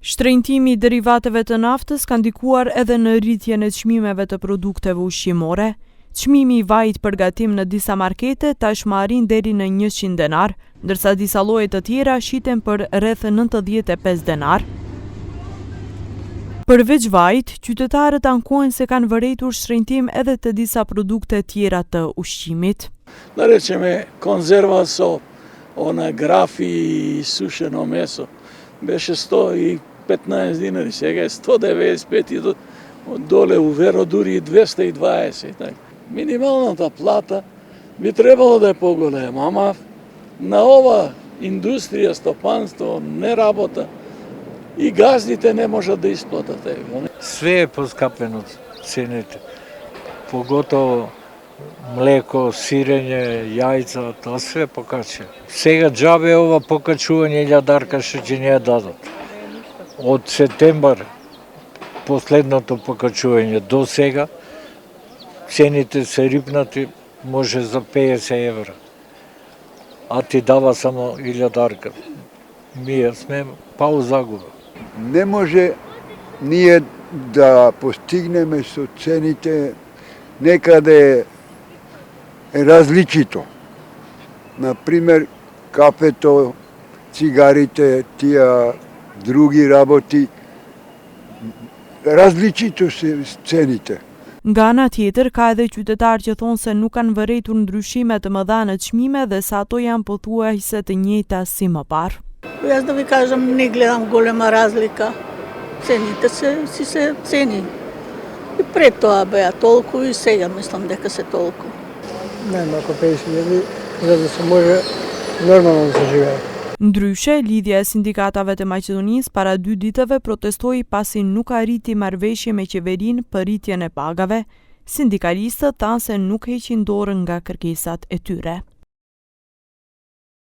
Shtrenjtimi i derivateve të naftës ka ndikuar edhe në rritjen e çmimeve të produkteve ushqimore. Çmimi i vajit për gatim në disa markete tashmë arrin deri në 100 denar, ndërsa disa lloje të tjera shiten për rreth 95 denar. Përveç vajit, qytetarët ankohen se kanë vërejtur shtrenjtim edhe të disa produkte tjera të ushqimit. Da recime konzerva so, ona grafi susheno meso, beshe sto i 15 dinari, сега е 195 и доле у Веродури 220. Минималната плата би trebalo да е по-голема, ама на ова индустрија, стопанство не работа и газдите не можат да исплатат. Све е поскапено цените, поготово млеко, сирење, јајца, тоа све покачи. Сега џабе ова покачување 1000 дарка ќе не ја дадат. Од септембар, последното покачување до сега, цените се рипнати, може за 50 евра. А ти дава само 1000 дарка. Ние сме пау загуба. Не може ние да постигнеме со цените некаде различито. Например, кафето, цигарите, тия други работи, различито се цените. Nga ana tjetër, ka edhe qytetarë që thonë se nuk kanë vërejtur ndryshime të mëdha në çmime dhe sa ato janë pothuajse të njëjta si më parë. Јас да ви кажам, не гледам голема разлика. Цените си се цени. И пред тоа беа толку и сега мислам дека се толку. Нема ако 50.000, за да се може нормално да се живее. Ndryshe, lidhja e sindikatave të Maqedonisë para 2 ditëve protestoi pasi nuk arriti marrëveshje me qeverinë për rritjen e pagave. Sindikalistët thanë se nuk heqin dorën nga kërkesat e tyre.